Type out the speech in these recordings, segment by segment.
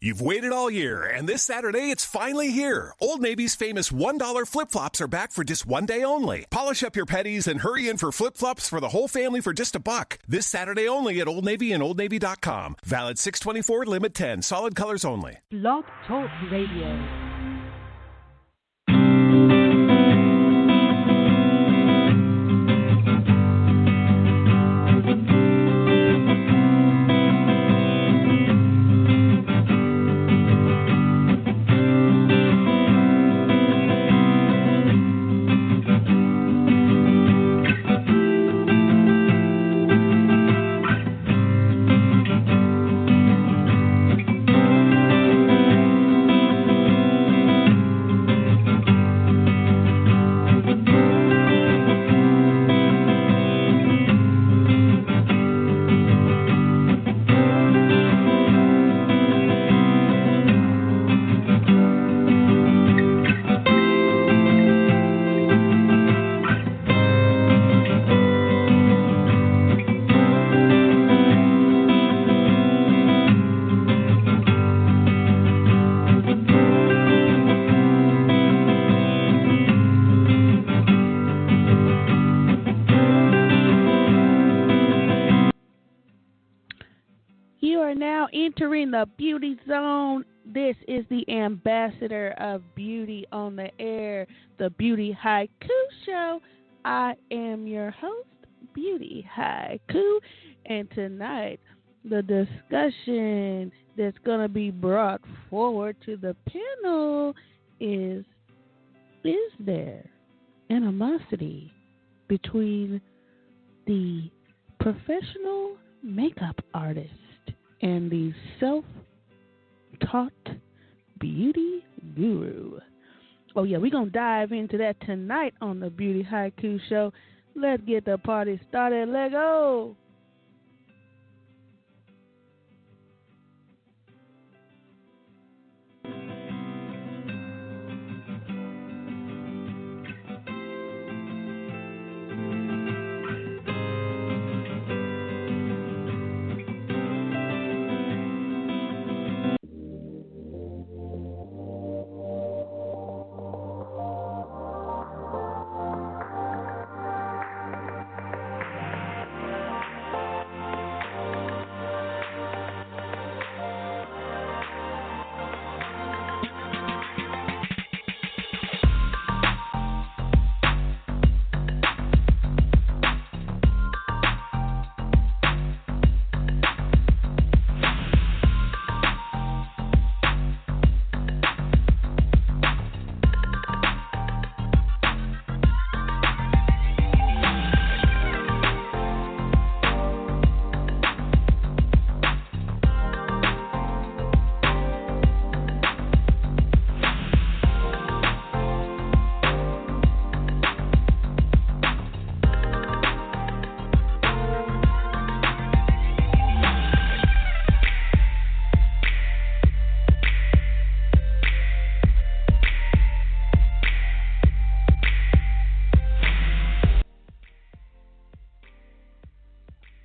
You've waited all year, and this Saturday it's finally here. Old Navy's famous $1 flip-flops are back for just one day only. Polish up your petties and hurry in for flip-flops for the whole family for just $1. This Saturday only at Old Navy and OldNavy.com. Valid 6/24, limit 10, solid colors only. Blog Talk Radio. Entering the beauty zone. This is the ambassador of beauty on the air, the Beauti Haiku Show. I am your host, Beauti Haiku, and tonight the discussion that's going to be brought forward to the panel is there animosity between the professional makeup artist and the self-taught beauty guru? Oh, yeah, we're going to dive into that tonight on the Beauti Haiku Show. Let's get the party started. Let go.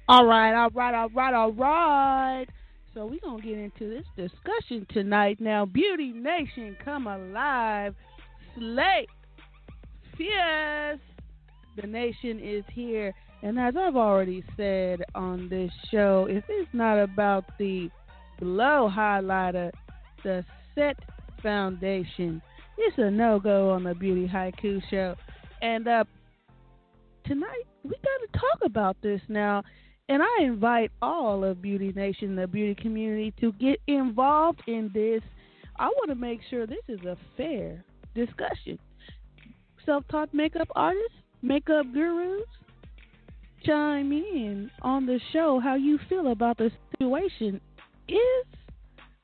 All right. So we're going to get into this discussion tonight. Now, Beauty Nation, come alive. Slay. Fierce. The nation is here. And as I've already said on this show, if it's not about the glow highlighter, the set foundation, it's a no-go on the Beauti Haiku Show. And tonight, we got to talk about this now. And I invite all of Beauty Nation, the beauty community, to get involved in this. I want to make sure this is a fair discussion. Self-taught makeup artists, makeup gurus, chime in on the show how you feel about the situation. Is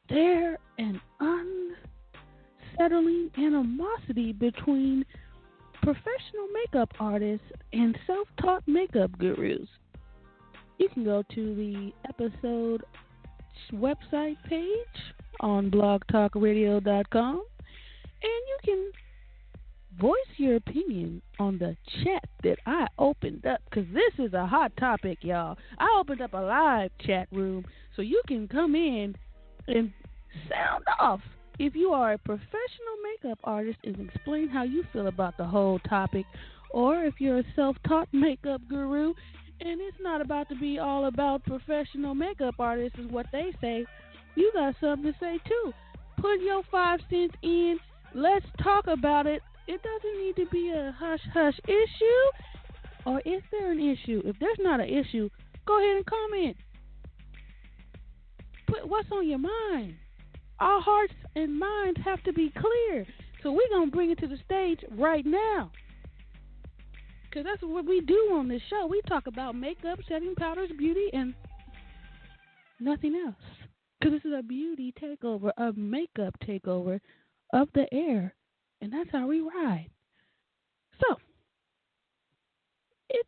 there an unsettling animosity between professional makeup artists and self-taught makeup gurus? You can go to the episode website page on blogtalkradio.com and you can voice your opinion on the chat that I opened up, because this is a hot topic, y'all. I opened up a live chat room so you can come in and Sound off if you are a professional makeup artist and explain how you feel about the whole topic, or if you're a self-taught makeup guru and it's not about to be all about professional makeup artists is what they say, you got something to say too. Put your 5 cents in. Let's talk about it. It doesn't need to be a hush-hush issue. Or is there an issue? If there's not an issue, go ahead and comment. Put what's on your mind. Our hearts and minds have to be clear. So we're going to bring it to the stage right now. Because that's what we do on this show. We talk about makeup, setting powders, beauty, and nothing else. Because this is a beauty takeover, a makeup takeover of the air. And that's how we ride. So, it's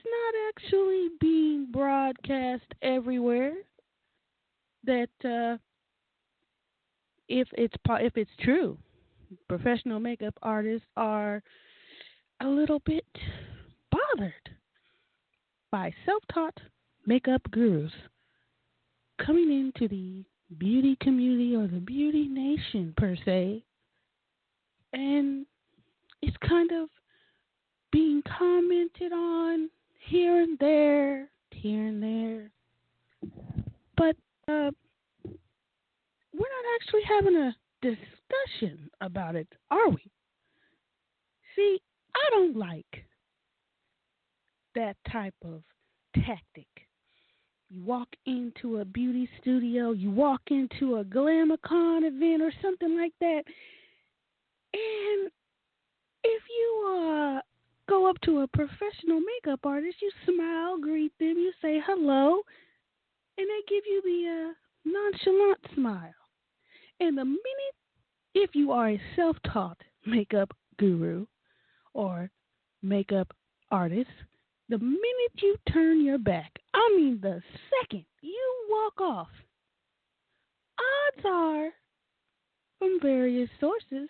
not actually being broadcast everywhere that if it's true, professional makeup artists are a little bit bothered by self-taught makeup gurus coming into the beauty community or the beauty nation per se, and it's kind of being commented on here and there, but we're not actually having a discussion about it, are we? See, I don't like that type of tactic. You walk into a beauty studio, you walk into a GlamCon event or something like that, and if you go up to a professional makeup artist, you smile, greet them, you say hello, and they give you the nonchalant smile. And the minute, if you are a self-taught makeup guru or makeup artist, the minute you turn your back, I mean the second you walk off, odds are, from various sources,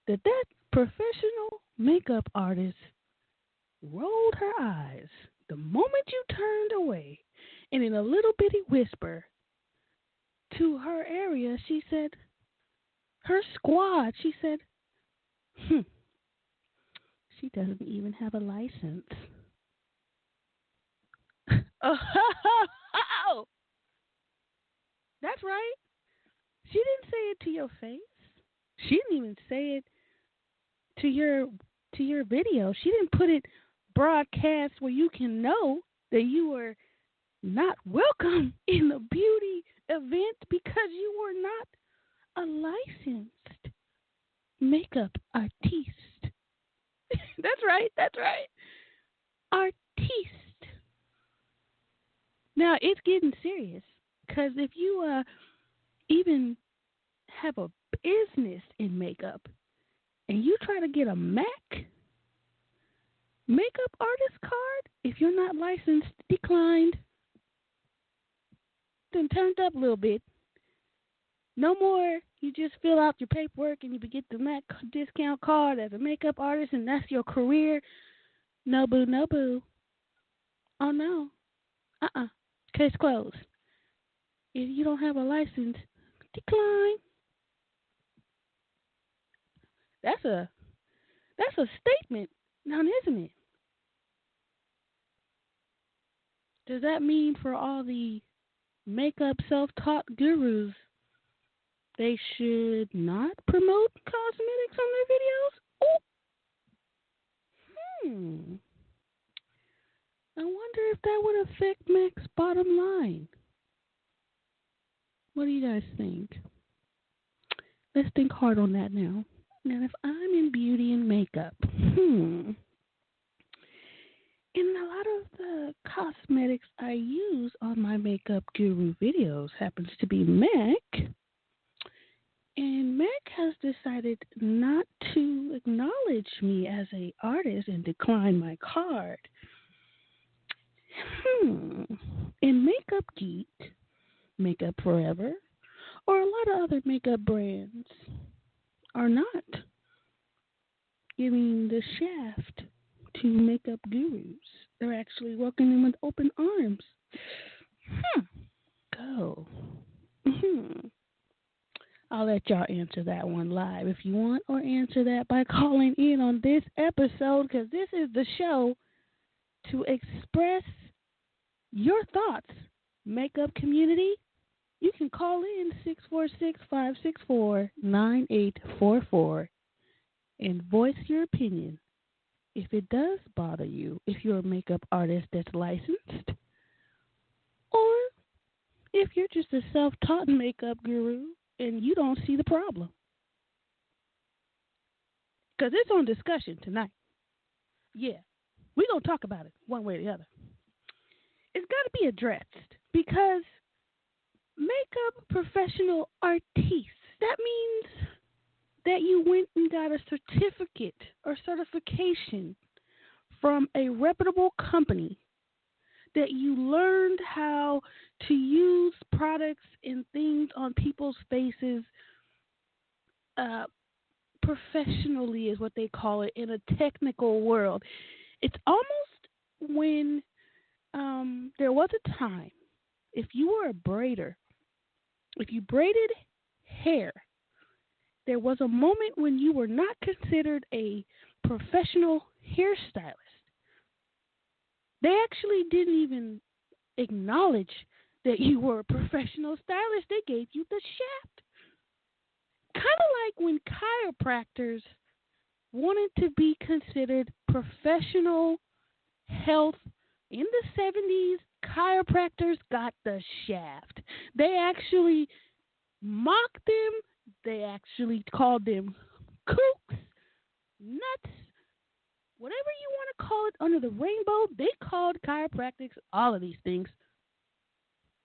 that professional makeup artist rolled her eyes the moment you turned away, and in a little bitty whisper to her area, she said, her squad, she said, she doesn't even have a license. Oh, that's right. She didn't say it to your face. She didn't even say it to your video. She didn't put it broadcast where you can know that you were not welcome in the beauty event because you were not a licensed makeup artiste. That's right. Artiste. Now, it's getting serious because if you even have a business in makeup and you try to get a MAC makeup artist card, if you're not licensed, declined, then turned up a little bit. No more, you just fill out your paperwork and you get the MAC discount card as a makeup artist and that's your career. No boo, no boo. Oh no. Case closed. If you don't have a license, decline. That's a statement now, isn't it? Does that mean for all the makeup self-taught gurus, they should not promote cosmetics on their videos? I wonder if that would affect Mac's bottom line. What do you guys think? Let's think hard on that now. Now, if I'm in beauty and makeup, and a lot of the cosmetics I use on my makeup guru videos happens to be MAC, and MAC has decided not to acknowledge me as an artist and decline my card. In Makeup Geek, Makeup Forever, or a lot of other makeup brands are not giving the shaft to makeup gurus. They're actually welcoming them with open arms. Go. I'll let y'all answer that one live if you want, or answer that by calling in on this episode, because this is the show to express your thoughts. Makeup community, you can call in 646-564-9844 and voice your opinion. If it does bother you, if you're a makeup artist that's licensed, or if you're just a self-taught makeup guru and you don't see the problem. Because it's on discussion tonight. Yeah, we're going to talk about it one way or the other. It's got to be addressed because makeup professional artiste, that means that you went and got a certificate or certification from a reputable company, that you learned how to use products and things on people's faces professionally is what they call it in a technical world. It's almost when there was a time, if you were a braider, if you braided hair, there was a moment when you were not considered a professional hairstylist. They actually didn't even acknowledge that you were a professional stylist. They gave you the shaft. Kind of like when chiropractors wanted to be considered professional health in the 70s, chiropractors got the shaft. They actually mocked them. They actually called them kooks, nuts, whatever you want to call it under the rainbow. They called chiropractics all of these things.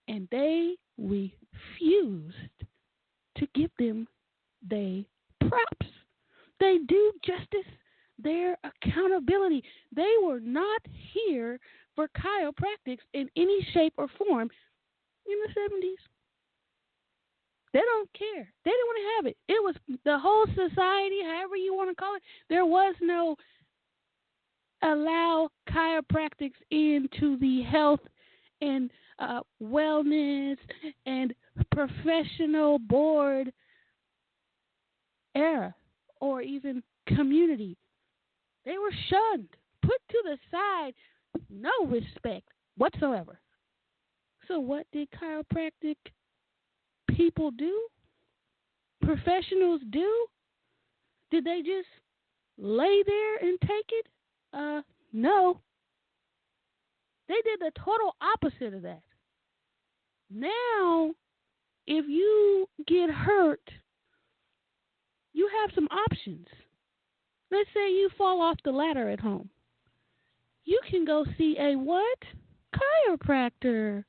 And they refused to give them their props. They do justice, their accountability. They were not here for chiropractics in any shape or form in the 70s. They don't care. They didn't want to have it. It was the whole society, however you want to call it. There was no allow chiropractics into the health and wellness and professional board era or even community. They were shunned, put to the side, no respect whatsoever. So what did chiropractic people do? Professionals do? Did they just lay there and take it? No. They did the total opposite of that. Now, if you get hurt, you have some options. Let's say you fall off the ladder at home. You can go see a what? Chiropractor.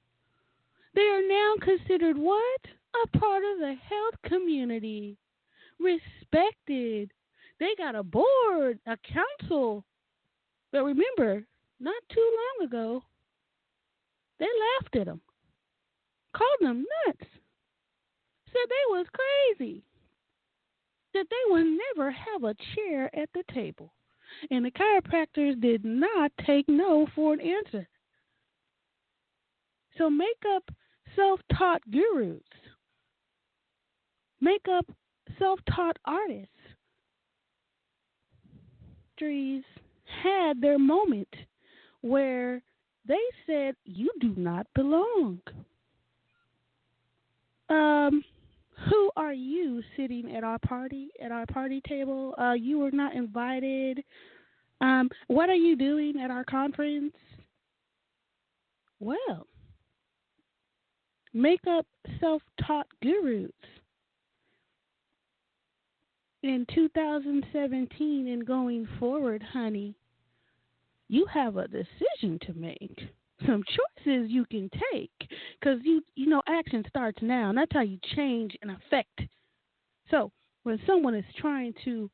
They are now considered what? A part of the health community. Respected. They got a board, a council. But remember, not too long ago, they laughed at them, called them nuts, said they was crazy, that they would never have a chair at the table. And the chiropractors did not take no for an answer. So makeup self-taught gurus, makeup self-taught artists, had their moment where they said, you do not belong. Who are you sitting at our party table? You were not invited. What are you doing at our conference? Well, makeup self-taught gurus. In 2017 and going forward, honey, you have a decision to make. Some choices you can take. Because, you know, action starts now. And that's how you change and affect. So, when someone is trying to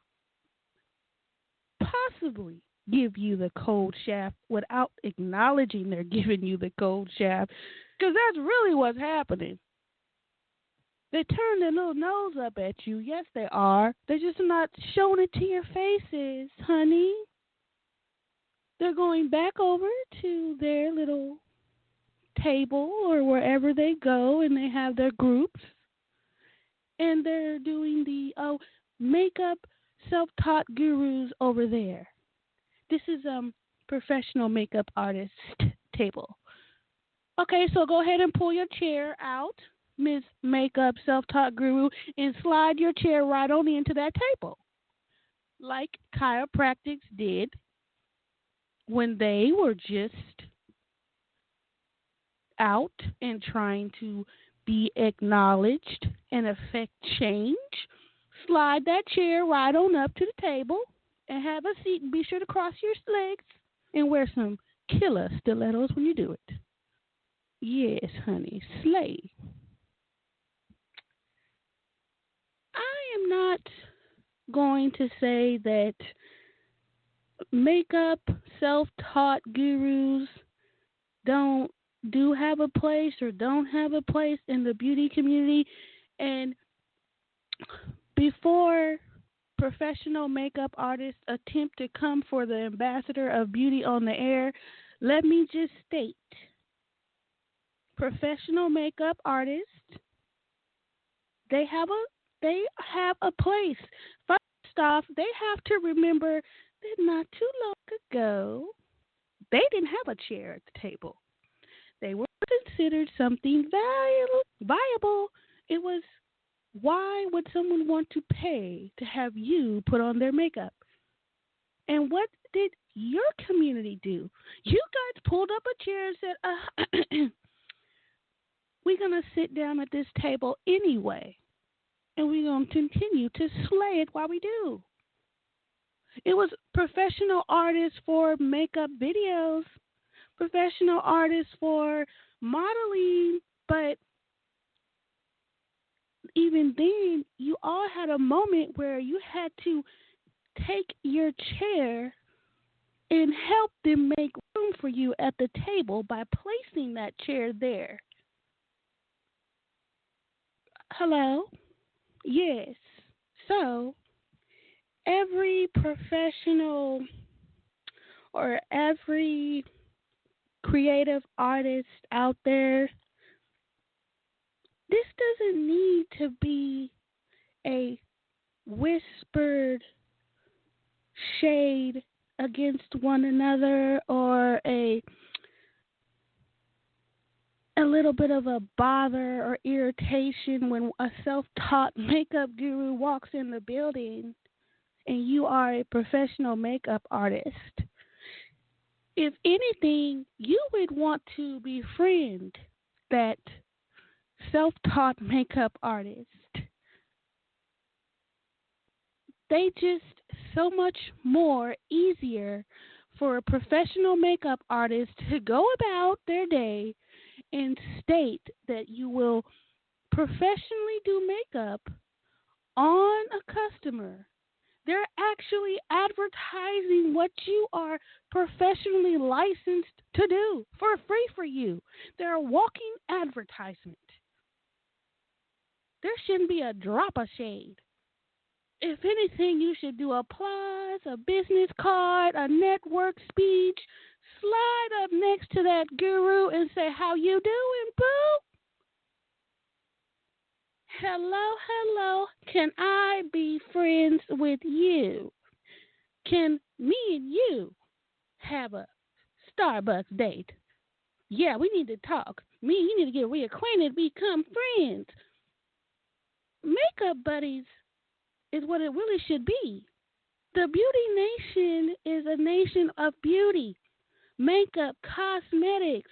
possibly give you the cold shaft without acknowledging they're giving you the cold shaft, because that's really what's happening. They turn their little nose up at you. Yes, they are. They're just not showing it to your faces, honey. They're going back over to their little table or wherever they go, and they have their groups, and they're doing the makeup self-taught gurus over there. This is professional makeup artist table. Okay, so go ahead and pull your chair out, Miss Makeup Self-Taught Guru, and slide your chair right on into that table, like chiropractics did when they were just out and trying to be acknowledged and affect change. Slide that chair right on up to the table and have a seat, and be sure to cross your legs and wear some killer stilettos when you do it. Yes, honey, slay. I am not going to say that makeup self-taught gurus do have a place or don't have a place in the beauty community. And before professional makeup artists attempt to come for the ambassador of beauty on the air, let me just state, professional makeup artists, they have a place. First off, they have to remember that not too long ago, they didn't have a chair at the table. They were considered something viable. It was, why would someone want to pay to have you put on their makeup? And what did your community do? You guys pulled up a chair and said, we're going to sit down at this table anyway, and we're going to continue to slay it while we do. It was professional artists for makeup videos, professional artists for modeling, but even then, you all had a moment where you had to take your chair and help them make room for you at the table by placing that chair there. Hello? Yes. So, every professional or every creative artist out there, this doesn't need to be a whispered shade against one another or a little bit of a bother or irritation when a self-taught makeup guru walks in the building and you are a professional makeup artist. If anything, you would want to befriend that self-taught makeup artist. They just so much more easier for a professional makeup artist to go about their day and state that you will professionally do makeup on a customer. They're actually advertising what you are professionally licensed to do for free for you. They're a walking advertisement. There shouldn't be a drop of shade. If anything, you should do applause, a business card, a network speech. Slide up next to that guru and say, how you doing, boo? Hello, can I be friends with you? Can me and you have a Starbucks date? Yeah, we need to talk. Me and you need to get reacquainted, become friends. Makeup buddies is what it really should be. The Beauty Nation is a nation of beauty, makeup, cosmetics.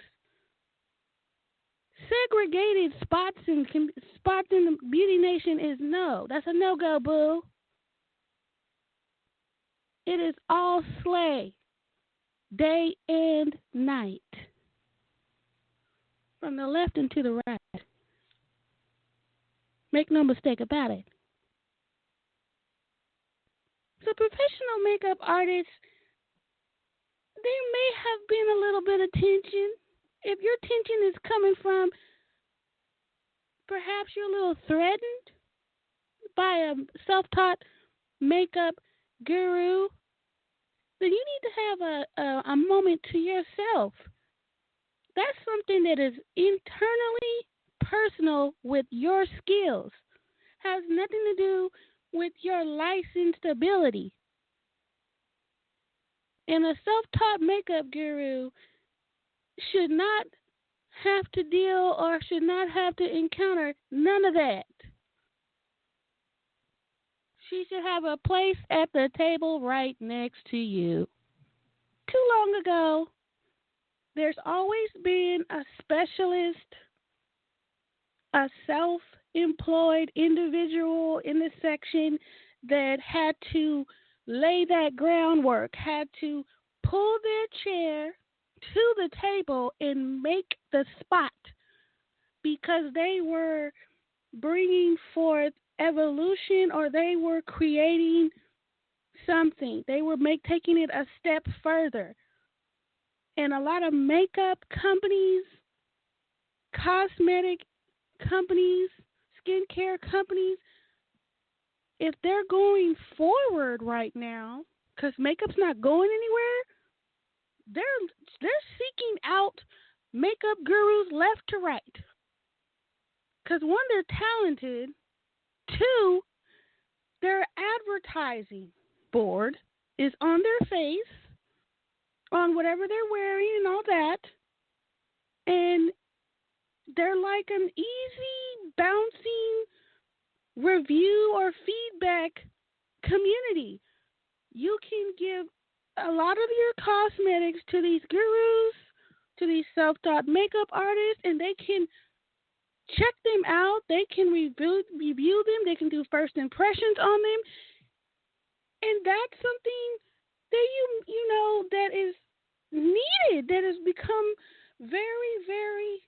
Segregated spots in the Beauty Nation is no. That's a no-go, boo. It is all slay, day and night, from the left and to the right. Make no mistake about it. So professional makeup artists, there may have been a little bit of tension. If your tension is coming from perhaps you're a little threatened by a self-taught makeup guru, then you need to have a moment to yourself That's something that is internally personal with your skills. Has nothing to do with your licensed ability. And a self-taught makeup guru should not have to deal or should not have to encounter none of that. She should have a place at the table right next to you. Too long ago, there's always been a specialist, a self-employed individual in the section that had to lay that groundwork, had to pull their chair to the table and make the spot because they were bringing forth evolution or they were creating something. They were taking it a step further. And a lot of makeup companies, cosmetic companies, skincare companies, if they're going forward right now, because makeup's not going anywhere, they're seeking out makeup gurus left to right. Because one, they're talented. Two, their advertising board is on their face, on whatever they're wearing and all that. And they're like an easy, bouncing review or feedback community. You can give a lot of your cosmetics to these gurus, to these self-taught makeup artists, and they can check them out. They can review them. They can do first impressions on them. And that's something that you know that is needed, that has become very, very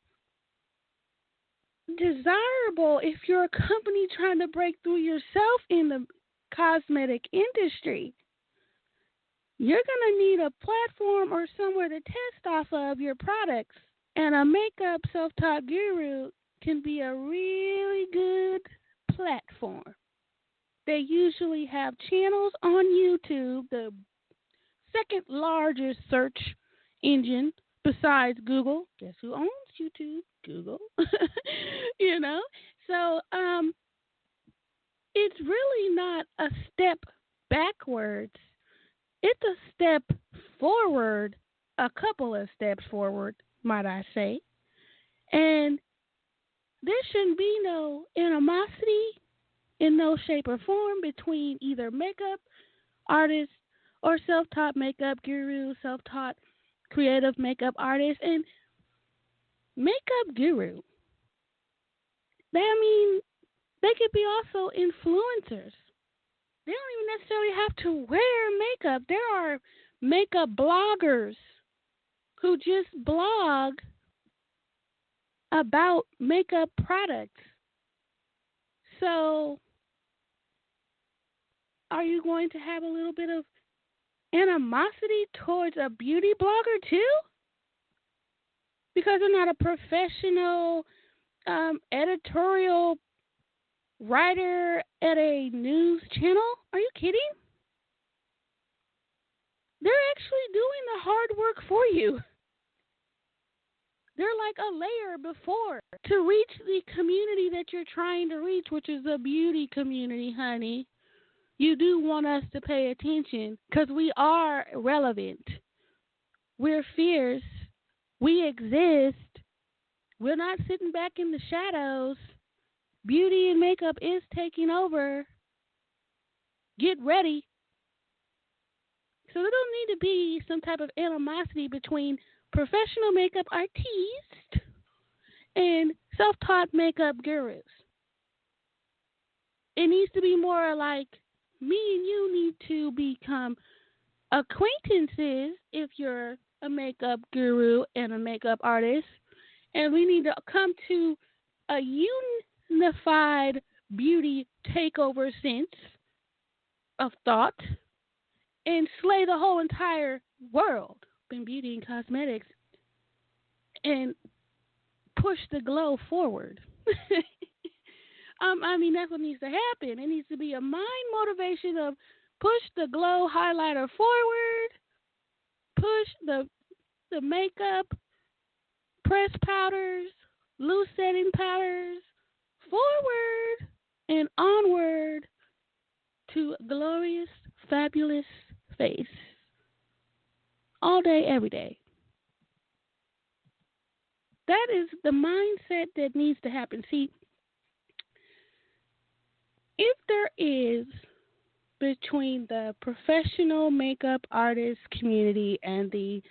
desirable if you're a company trying to break through yourself in the cosmetic industry. You're going to need a platform or somewhere to test off of your products. And a makeup self-taught guru can be a really good platform. They usually have channels on YouTube, the second largest search engine besides Google. Guess who owns YouTube? Google. You know? So it's really not a step backwards. It's a step forward, a couple of steps forward, might I say. And there shouldn't be no animosity in no shape or form between either makeup artists or self-taught makeup guru, self-taught creative makeup artist, and makeup guru. They could be also influencers. They don't even necessarily have to wear makeup. There are makeup bloggers who just blog about makeup products. So, are you going to have a little bit of animosity towards a beauty blogger too? Because they're not a professional editorial writer at a news channel? Are you kidding? They're actually doing the hard work for you. They're like a layer before to reach the community that you're trying to reach, which is the beauty community, honey. You do want us to pay attention because we are relevant. We're fierce. We exist. We're not sitting back in the shadows. Beauty and makeup is taking over. Get ready. So there don't need to be some type of animosity between professional makeup artists and self-taught makeup gurus. It needs to be more like me and you need to become acquaintances if you're a makeup guru and a makeup artist. And we need to come to a unified beauty takeover sense of thought and slay the whole entire world in beauty and cosmetics and push the glow forward. That's what needs to happen. It needs to be a mind motivation of push the glow highlighter forward, push the makeup press powders, loose setting powders, forward and onward to a glorious, fabulous face. All day, every day. That is the mindset that needs to happen. See, if there is between the professional makeup artist community and the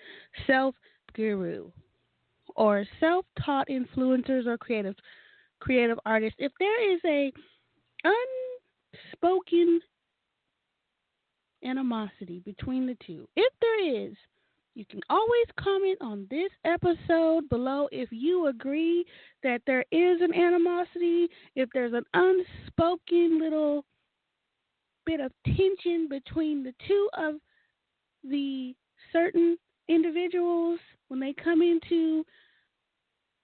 self-guru or self-taught influencers or creative artists, if there is a unspoken animosity between the two, if there is, you can always comment on this episode below if you agree that there is an animosity, if there's an unspoken little bit of tension between the two of the certain individuals when they come into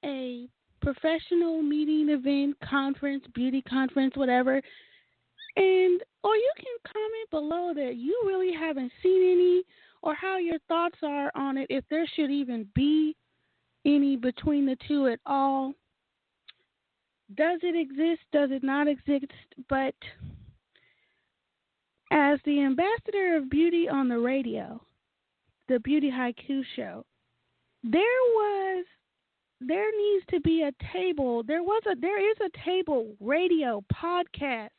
a professional meeting, event, conference, beauty conference, whatever. And or you can comment below that you really haven't seen any, or how your thoughts are on it, if there should even be any between the two at all. Does it exist? Does it not exist? But as the ambassador of beauty on the radio, the Beauti Haiku Show, there needs to be a table. There is a table, radio, podcast,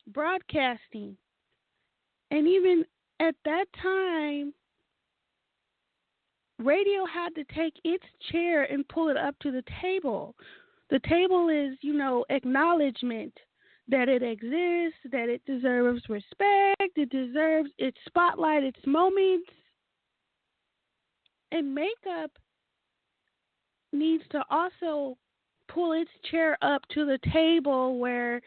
broadcasting, and even at that time, radio had to take its chair and pull it up to the table. The table is, acknowledgement that it exists, that it deserves respect, it deserves its spotlight, its moments. And makeup needs to also pull its chair up to the table where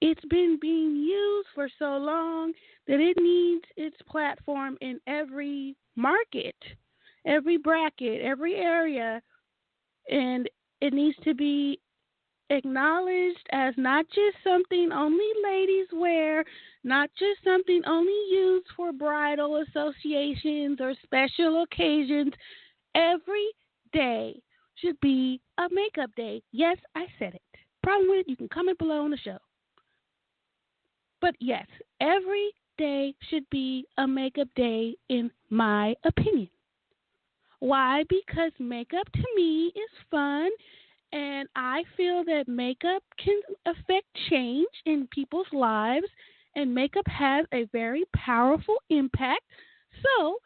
it's been being used for so long that it needs its platform in every market, every bracket, every area, and it needs to be acknowledged as not just something only ladies wear, not just something only used for bridal associations or special occasions. Every day should be a makeup day. Yes, I said it. Problem with it, you can comment below on the show. But yes, every day should be a makeup day in my opinion. Why? Because makeup to me is fun, and I feel that makeup can affect change in people's lives, and makeup has a very powerful impact. So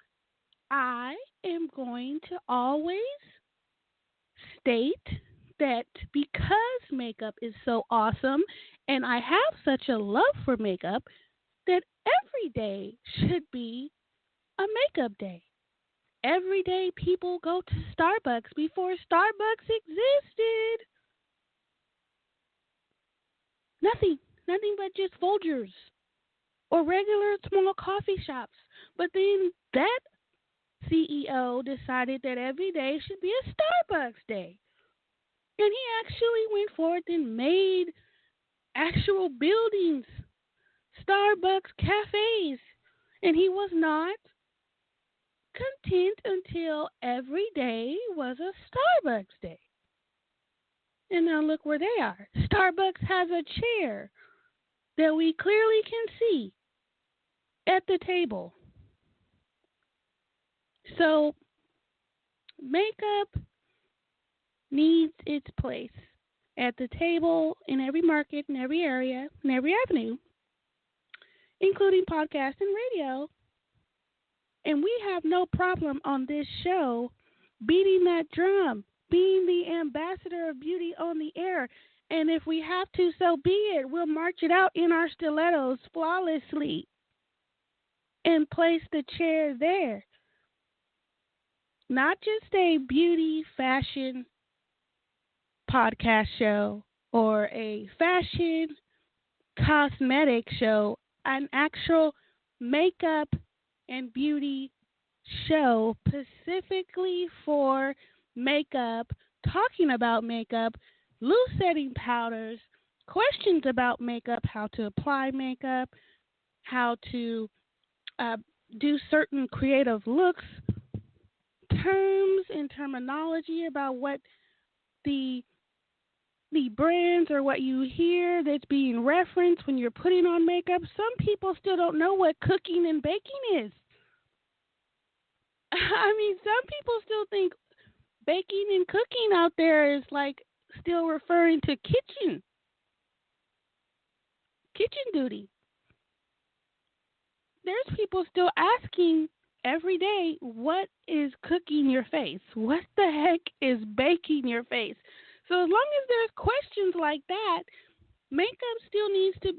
I am going to always state that because makeup is so awesome and I have such a love for makeup, that every day should be a makeup day. Every day people go to Starbucks before Starbucks existed. Nothing but just Folgers or regular small coffee shops. But then that CEO decided that every day should be a Starbucks day. And he actually went forth and made actual buildings, Starbucks cafes. And he was not content until every day was a Starbucks day. And now look where they are. Starbucks has a chair that we clearly can see at the table. So makeup needs its place at the table in every market, in every area, in every avenue, including podcast and radio. And we have no problem on this show beating that drum, being the ambassador of beauty on the air. And if we have to, so be it. We'll march it out in our stilettos flawlessly and place the chair there. Not just a beauty fashion podcast show or a fashion cosmetic show, an actual makeup and beauty show specifically for makeup, talking about makeup, loose setting powders, questions about makeup, how to apply makeup, how to do certain creative looks, terms and terminology about what the brands or what you hear that's being referenced when you're putting on makeup. Some people still don't know what cooking and baking is. I mean, some people still think baking and cooking out there is like still referring to kitchen duty. There's people still asking every day, what is cooking your face? What the heck is baking your face? So as long as there's questions like that, makeup still needs to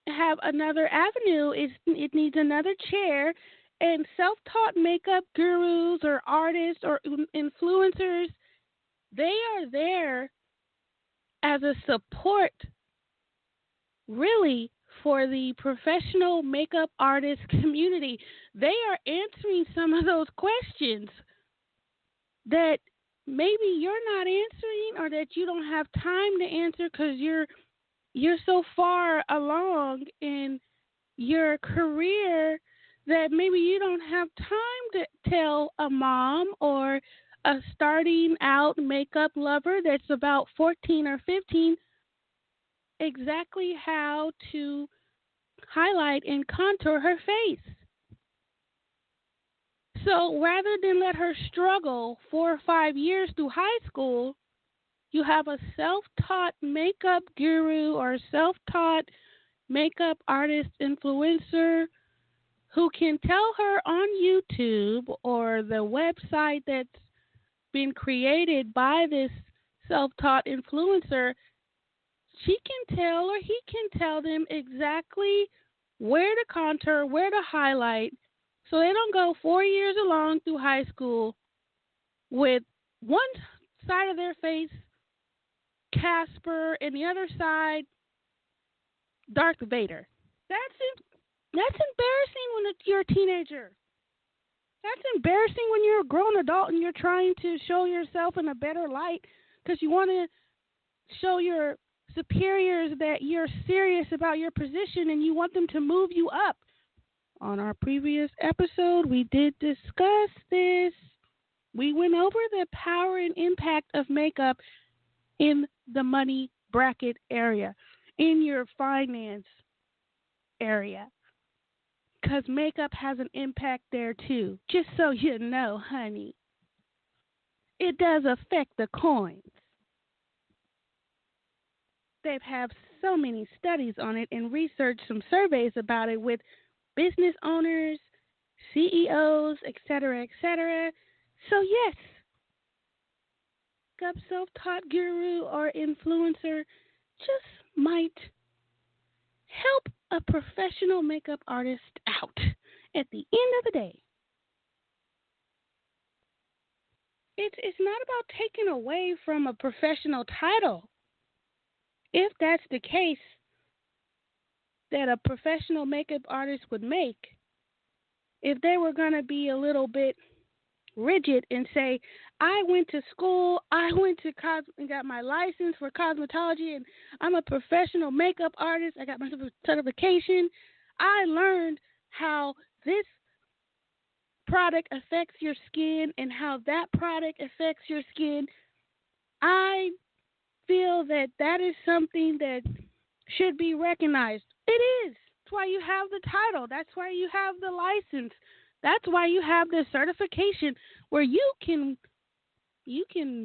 have another avenue. It needs another chair, and self-taught makeup gurus or artists or influencers, they are there as a support, really, for the professional makeup artist community. They are answering some of those questions that maybe you're not answering or that you don't have time to answer because you're so far along in your career that maybe you don't have time to tell a mom or a starting out makeup lover that's about 14 or 15 exactly how to highlight and contour her face. So rather than let her struggle 4 or 5 years through high school, you have a self-taught makeup guru or self-taught makeup artist influencer who can tell her on YouTube or the website that's been created by this self-taught influencer, she can tell or he can tell them exactly where to contour, where to highlight, so they don't go 4 years along through high school with one side of their face Casper and the other side Darth Vader. That's embarrassing when you're a teenager. That's embarrassing when you're a grown adult and you're trying to show yourself in a better light because you want to show your superiors that you're serious about your position and you want them to move you up. On our previous episode, we did discuss this. We went over the power and impact of makeup in the money bracket area, in your finance area, because makeup has an impact there too. Just so you know, honey, it does affect the coins. They've had so many studies on it and researched some surveys about it with business owners, CEOs, etc., etc. So yes, self-taught guru or influencer just might help a professional makeup artist out at the end of the day. It's not about taking away from a professional title. If that's the case that a professional makeup artist would make, if they were going to be a little bit rigid and say, I went to school, I went to and got my license for cosmetology, and I'm a professional makeup artist, I got my certification, I learned how this product affects your skin and how that product affects your skin. I feel that that is something that should be recognized. It is. That's why you have the title. That's why you have the license. That's why you have the certification where you can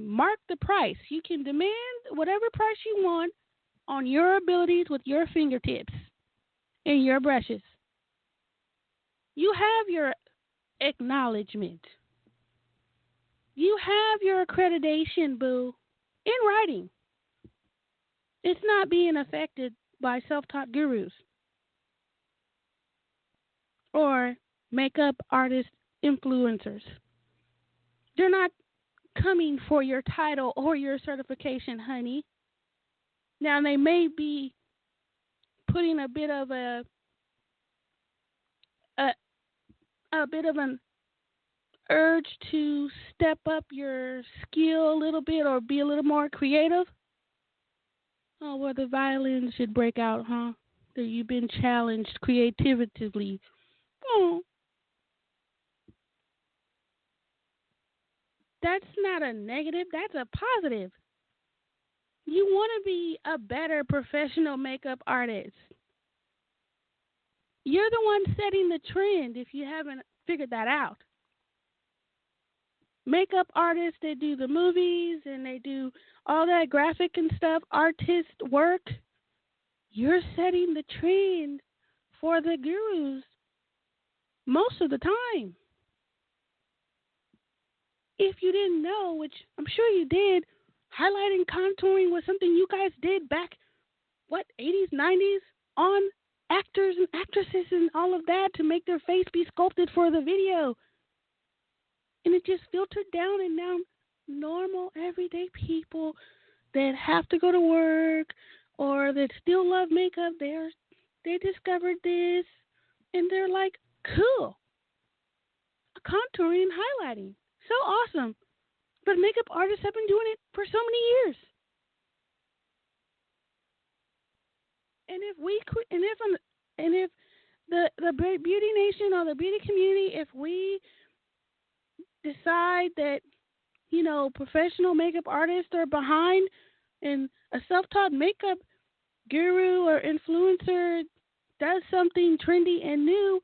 mark the price. You can demand whatever price you want on your abilities with your fingertips and your brushes. You have your acknowledgement. You have your accreditation, boo, in writing. It's not being affected by self-taught gurus or makeup artist influencers. They're not coming for your title or your certification, honey. Now, they may be putting a bit of an urge to step up your skill a little bit or be a little more creative. Oh, well, the violin should break out, huh? That you've been challenged creatively. Oh. that's not a negative. That's a positive. You want to be a better professional makeup artist. You're the one setting the trend if you haven't figured that out. Makeup artists, they do the movies and they do all that graphic and stuff, artist work. You're setting the trend for the gurus most of the time. If you didn't know, which I'm sure you did, highlighting, contouring was something you guys did back, 80s, 90s, on actors and actresses and all of that to make their face be sculpted for the video. And it just filtered down, and now normal, everyday people that have to go to work or that still love makeup, they discovered this, and they're like, cool. Contouring and highlighting. So awesome. But makeup artists have been doing it for so many years. And if the beauty nation or the beauty community, if we decide that, professional makeup artists are behind and a self-taught makeup guru or influencer does something trendy and new,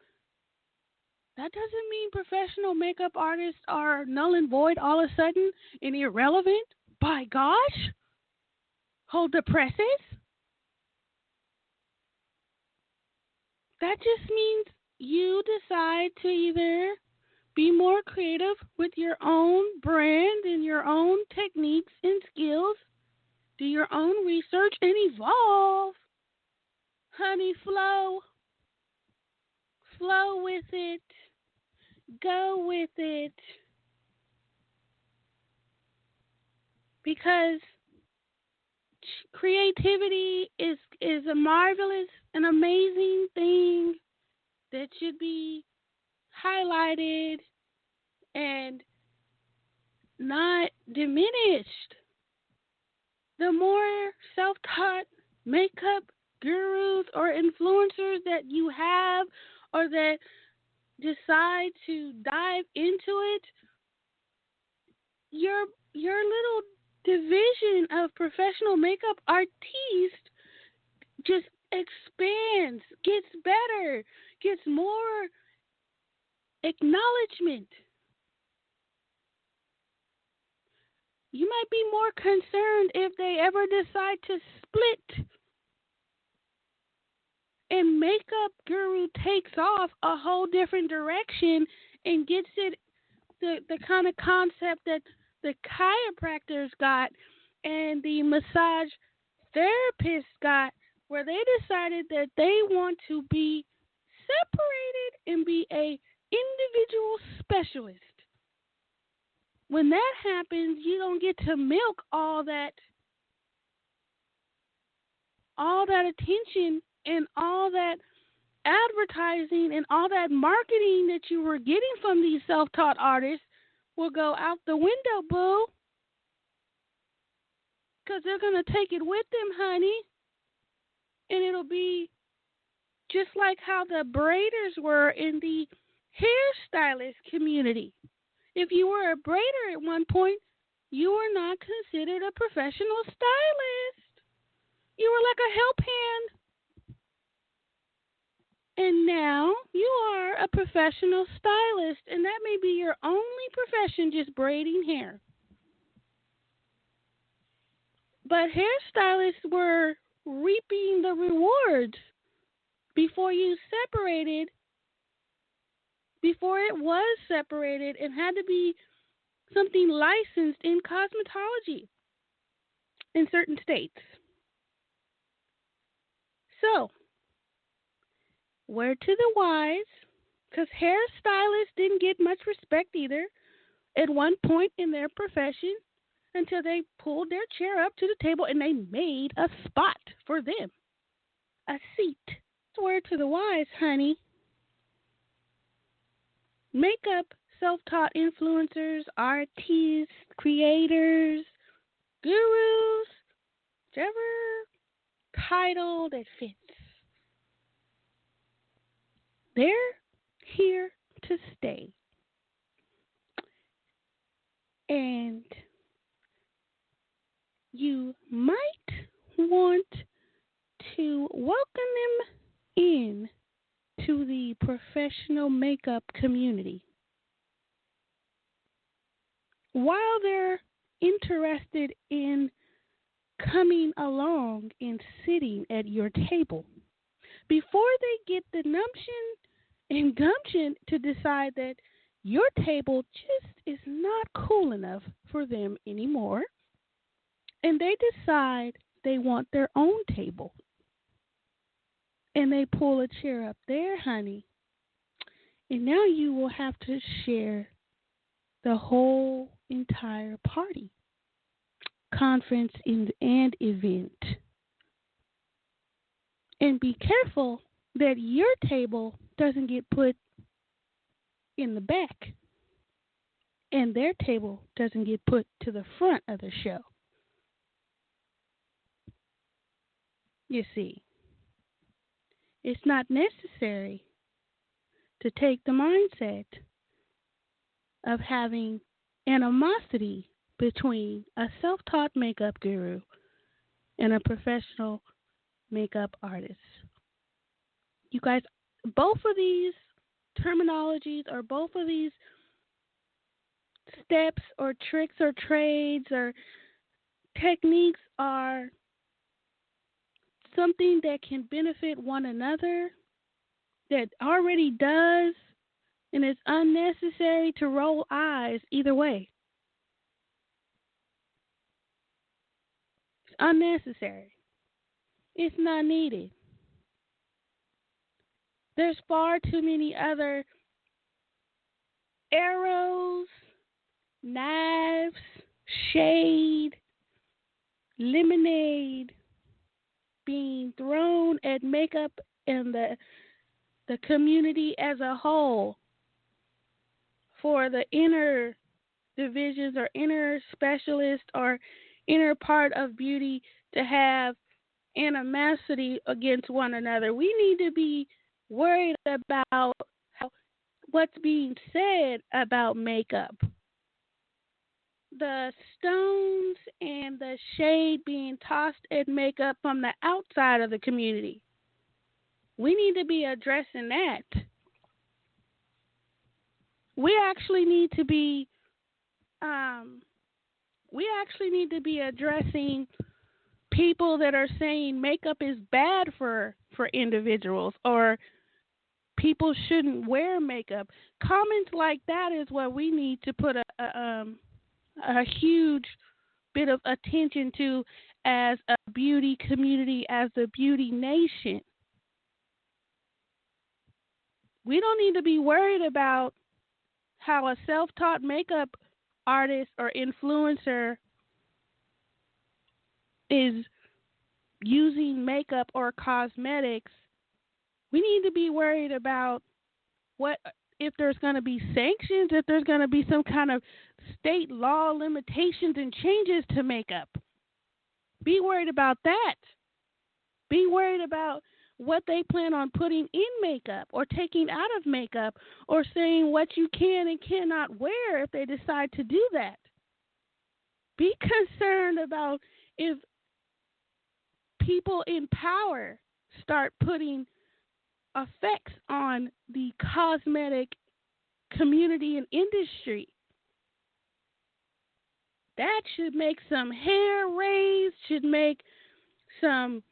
that doesn't mean professional makeup artists are null and void all of a sudden and irrelevant. By gosh. Hold the presses. That just means you decide to either be more creative with your own brand and your own techniques and skills, do your own research, and evolve. Honey, flow. Flow with it. Go with it. Because creativity is a marvelous and amazing thing that should be highlighted and not diminished. The more self-taught makeup gurus or influencers that you have or that decide to dive into it, your little division of professional makeup artiste just expands, gets better, gets more acknowledgement. You might be more concerned if they ever decide to split and makeup guru takes off a whole different direction and gets it the kind of concept that the chiropractors got and the massage therapists got, where they decided that they want to be separated and be a individual specialist. When that happens, you don't get to milk all that attention and all that advertising and all that marketing that you were getting from these self-taught artists will go out the window, boo. Because they're going to take it with them, honey. And it'll be just like how the braiders were in the hairstylist community. If you were a braider at one point, you were not considered a professional stylist. You were like a help hand. And now you are a professional stylist, and that may be your only profession, just braiding hair. But hairstylists were reaping the rewards before it was separated and had to be something licensed in cosmetology in certain states. So, word to the wise, because hairstylists didn't get much respect either at one point in their profession until they pulled their chair up to the table and they made a spot for them, a seat. Word to the wise, honey. Makeup self-taught influencers, artists, creators, gurus, whichever title that fits. They're here to stay. And you might want to welcome them in to the professional makeup community. While they're interested in coming along and sitting at your table, before they get the numption and gumption to decide that your table just is not cool enough for them anymore, and they decide they want their own table, and they pull a chair up there, honey, and now you will have to share the whole entire party, conference, and event. And be careful that your table doesn't get put in the back and their table doesn't get put to the front of the show. You see, it's not necessary to take the mindset of having animosity between a self-taught makeup guru and a professional makeup artist. You guys, both of these terminologies or both of these steps or tricks or trades or techniques are something that can benefit one another, that already does, and it's unnecessary to roll eyes either way. It's unnecessary. It's not needed. There's far too many other arrows, knives, shade, lemonade being thrown at makeup and the community as a whole for the inner divisions or inner specialists or inner part of beauty to have animosity against one another. We need to be worried about what's being said about makeup. The stones and the shade being tossed at makeup from the outside of the community. We need to be addressing that. We actually need to be addressing people that are saying makeup is bad for individuals or people shouldn't wear makeup. Comments like that is what we need to put a huge bit of attention to as a beauty community, as a beauty nation. We don't need to be worried about how a self-taught makeup artist or influencer is using makeup or cosmetics. We need to be worried about what if there's going to be sanctions, if there's going to be some kind of state law limitations and changes to makeup. Be worried about that. Be worried about what they plan on putting in makeup or taking out of makeup or saying what you can and cannot wear if they decide to do that. Be concerned about if people in power start putting effects on the cosmetic community and industry. That should make some hair raise, should make some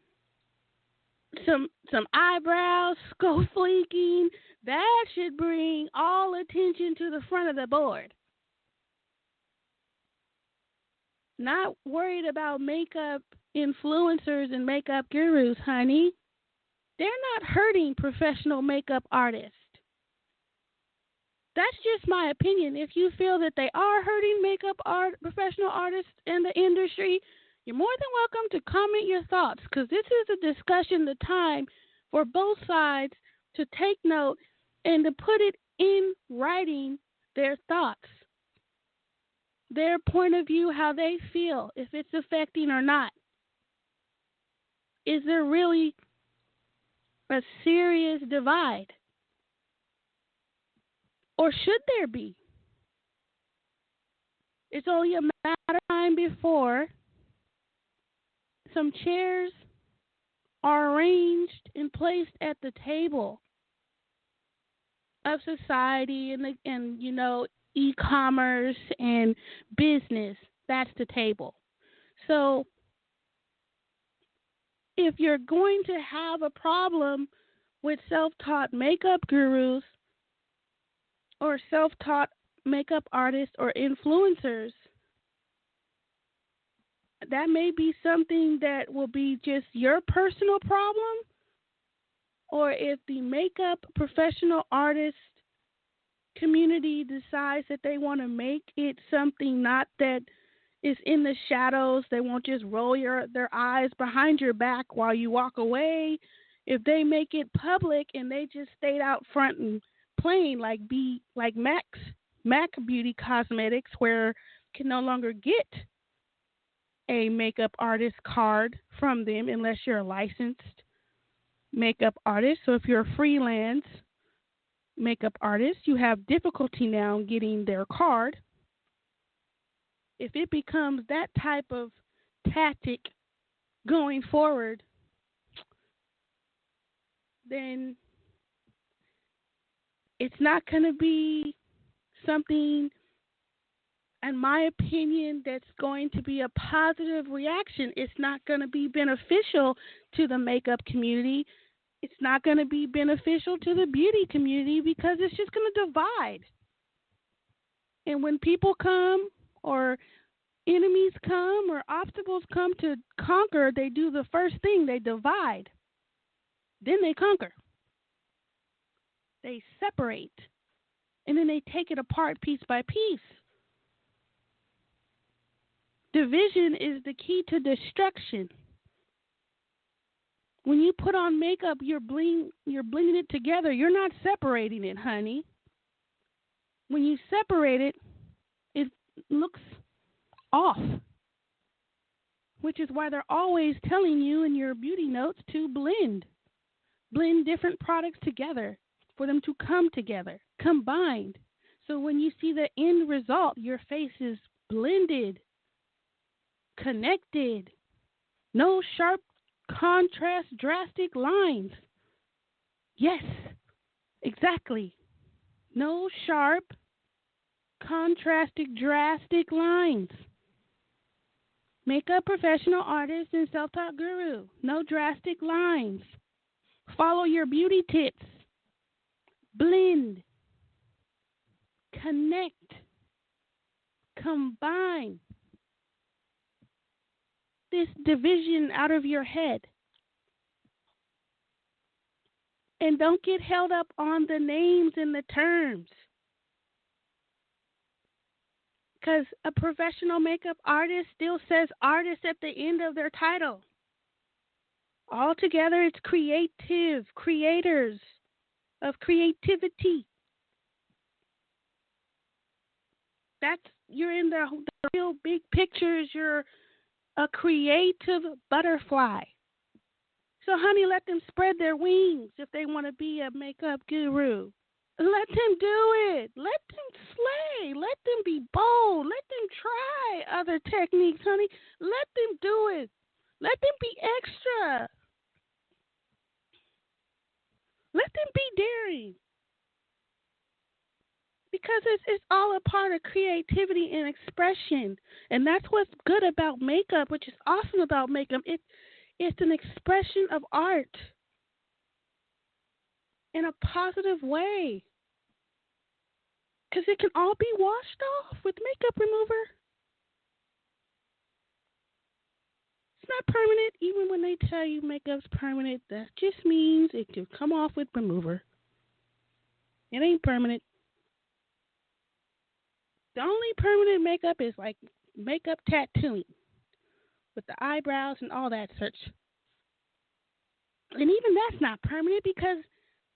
eyebrows go fleeking. That should bring all attention to the front of the board. Not worried about makeup influencers and makeup gurus, honey. They're not hurting professional makeup artists. That's just my opinion. If you feel that they are hurting professional artists in the industry, you're more than welcome to comment your thoughts, because this is a discussion, the time for both sides to take note and to put it in writing, their thoughts, their point of view, how they feel, if it's affecting or not. Is there really a serious divide? Or should there be? It's only a matter of time before some chairs are arranged and placed at the table of society and e-commerce and business. That's the table. So if you're going to have a problem with self-taught makeup gurus or self-taught makeup artists or influencers, that may be something that will be just your personal problem. Or if the makeup professional artist community decides that they want to make it something not that is in the shadows, they won't just roll their eyes behind your back while you walk away. If they make it public and they just stayed out front and plain, like MAC Beauty Cosmetics, where you can no longer get a makeup artist card from them unless you're a licensed makeup artist. So if you're a freelance makeup artist, you have difficulty now getting their card. If it becomes that type of tactic going forward, then it's not going to be something, in my opinion, that's going to be a positive reaction. It's not going to be beneficial to the makeup community. It's not going to be beneficial to the beauty community because it's just going to divide. And when people come or enemies come or obstacles come to conquer, they do the first thing, they divide. Then they conquer. They separate. And then they take it apart piece by piece. Division is the key to destruction. When you put on makeup, you're blending it together. You're not separating it, honey. When you separate it, it looks off, which is why they're always telling you in your beauty notes to blend different products together for them to come together, combined. So when you see the end result, your face is blended, connected, no sharp contrast, drastic lines. Yes, exactly. No sharp, contrastic, drastic lines. Makeup professional artist and self-taught guru. No drastic lines. Follow your beauty tips. Blend. Connect. Combine this division out of your head. And don't get held up on the names and the terms. Because a professional makeup artist still says artist at the end of their title. Altogether, it's creative, creators of creativity. You're in the real big pictures. You're a creative butterfly. So, honey, let them spread their wings if they want to be a makeup guru. Let them do it. Let them slay. Let them be bold. Let them try other techniques, honey. Let them do it. Let them be extra. Let them be daring. Because it's all a part of creativity and expression. And that's what's good about makeup, which is awesome about makeup. It's an expression of art in a positive way. Because it can all be washed off with makeup remover. It's not permanent. Even when they tell you makeup's permanent, that just means it can come off with remover. It ain't permanent. The only permanent makeup is like makeup tattooing with the eyebrows and all that such. And even that's not permanent because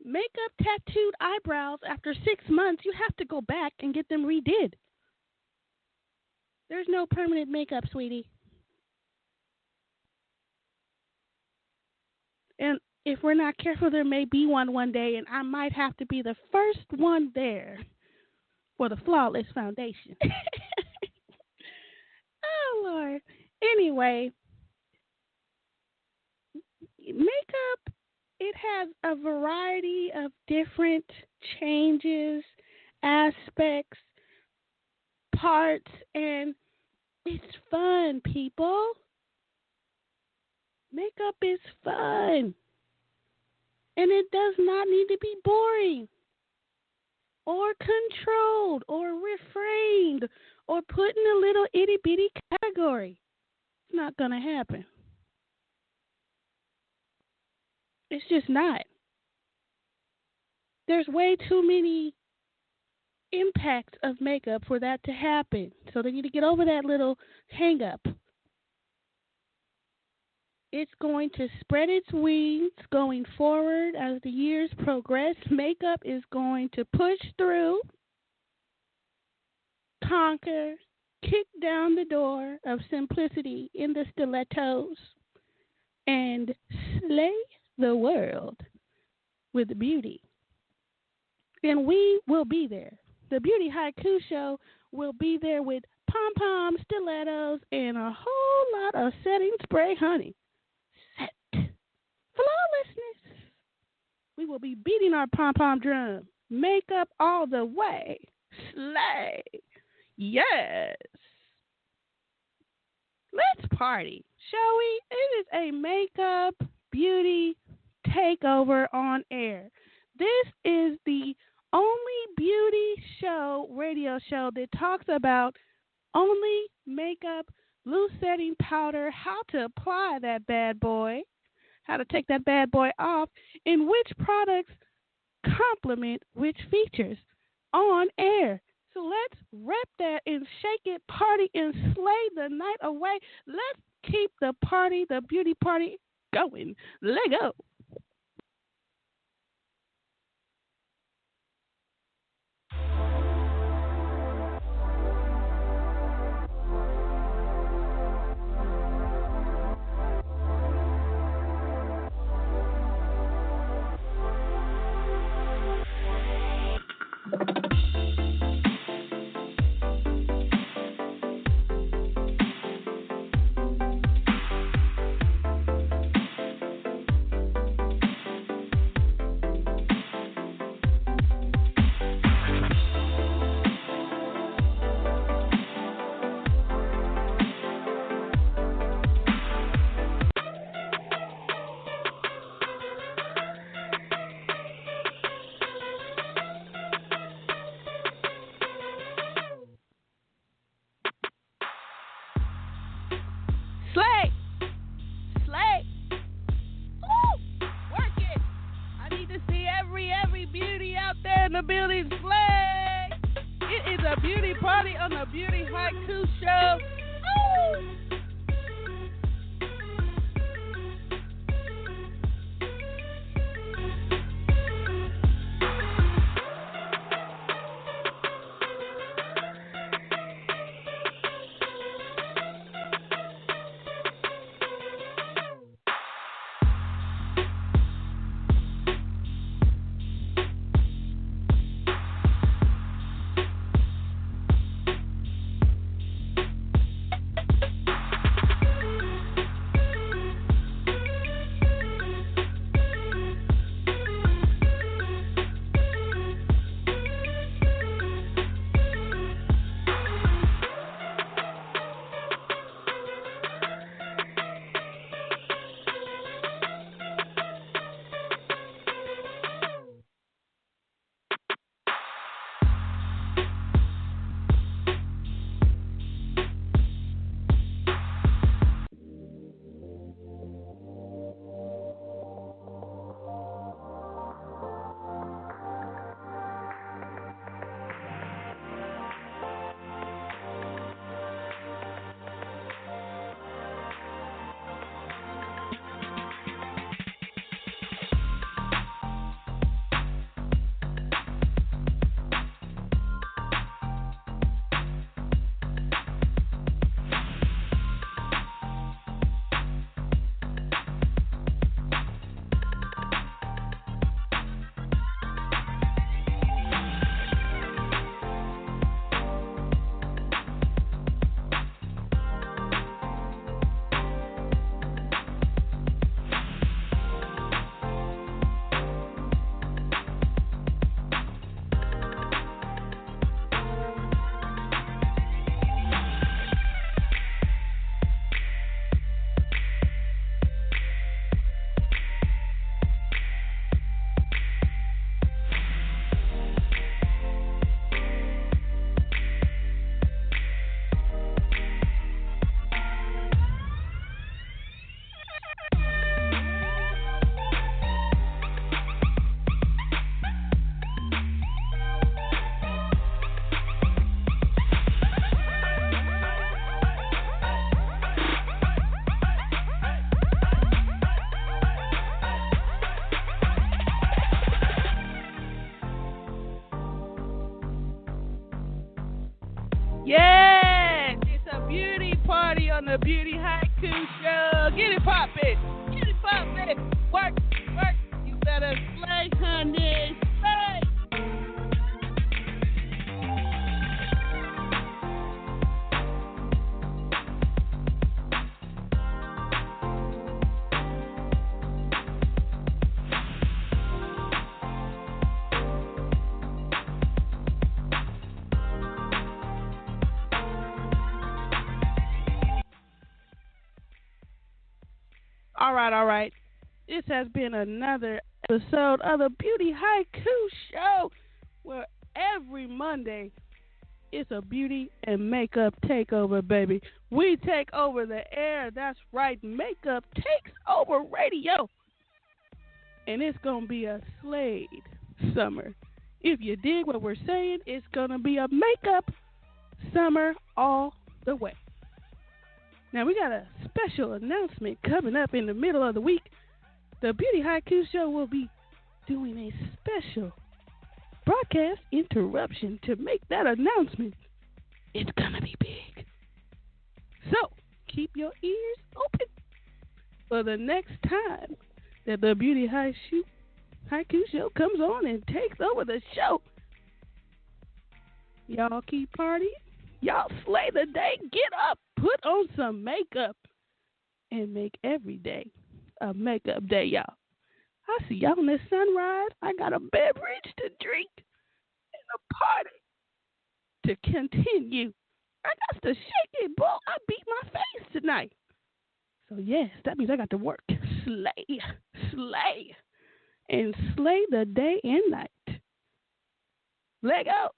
makeup tattooed eyebrows after 6 months, you have to go back and get them redid. There's no permanent makeup, sweetie. And if we're not careful, there may be one day, and I might have to be the first one there for the flawless foundation. Lord. Anyway, makeup, it has a variety of different changes, aspects, parts, and it's fun, people. Makeup is fun. And it does not need to be boring or controlled or refrained or put in a little itty bitty category. It's not going to happen. It's just not. There's way too many impacts of makeup for that to happen. So they need to get over that little hang up. It's going to spread its wings going forward as the years progress. Makeup is going to push through, conquer, kick down the door of simplicity in the stilettos, and slay the world with beauty. And we will be there. The Beauti Haiku Show will be there with pom-pom, stilettos, and a whole lot of setting spray, honey. Set. Flawlessness. We will be beating our pom-pom drum. Makeup all the way. Slay. Yes. Let's party, shall we? It is a makeup beauty takeover on air. This is the only beauty show, radio show, that talks about only makeup, loose setting powder, how to apply that bad boy, how to take that bad boy off, and which products complement which features on air. So let's rep that and shake it, party, and slay the night away. Let's keep the party, the beauty party, going. Let go. Slay! Slay! Woo! Work it! I need to see every beauty out there in the building. Slay! It is a beauty party on the Beauti Haiku Show. Woo! on the Beauti Haiku Show. Get it poppin'. Get it poppin'. Work, work. You better slay, honey. Slay. All right. This has been another episode of the Beauti Haiku Show, where every Monday it's a beauty and makeup takeover, baby. We take over the air. That's right. Makeup takes over radio. And it's going to be a Slade summer. If you dig what we're saying, it's going to be a makeup summer all the way. Now, we got a special announcement coming up in the middle of the week. The Beauti Haiku Show will be doing a special broadcast interruption to make that announcement. It's going to be big. So, keep your ears open for the next time that the Beauti Haiku Show comes on and takes over the show. Y'all keep partying. Y'all slay the day. Get up. Put on some makeup and make every day a makeup day, y'all. I see y'all on this sunrise. I got a beverage to drink and a party to continue. I got to shake it, boy. I beat my face tonight. So, yes, that means I got to work. Slay, and slay the day and night. Let go.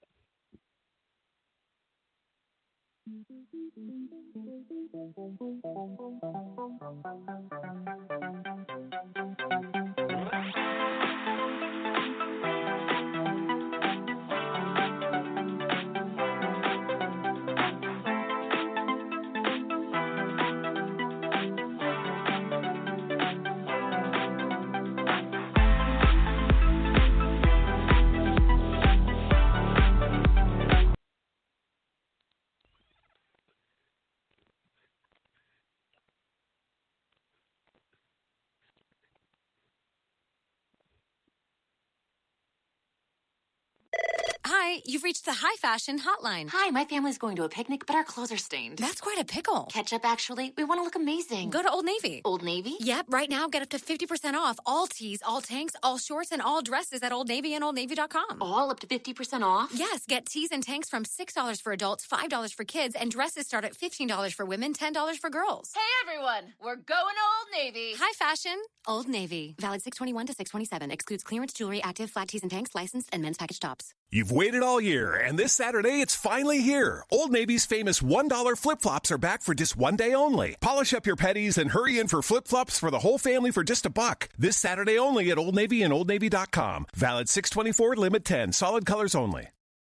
Hi, you've reached the High Fashion Hotline. Hi, my family's going to a picnic, but our clothes are stained. That's quite a pickle. Ketchup, actually. We want to look amazing. Go to Old Navy. Old Navy? Yep, right now get up to 50% off all tees, all tanks, all shorts, and all dresses at Old Navy and OldNavy.com. All up to 50% off? Yes, get tees and tanks from $6 for adults, $5 for kids, and dresses start at $15 for women, $10 for girls. Hey, everyone. We're going to Old Navy. High Fashion, Old Navy. Valid 6/21 to 6/27. Excludes clearance jewelry, active, flat tees and tanks, licensed, and men's package tops. You've waited all year, and this Saturday it's finally here. Old Navy's famous $1 flip-flops are back for just one day only. Polish up your petties and hurry in for flip-flops for the whole family for just $1. This Saturday only at Old Navy and OldNavy.com. Valid 6/24, limit 10, solid colors only.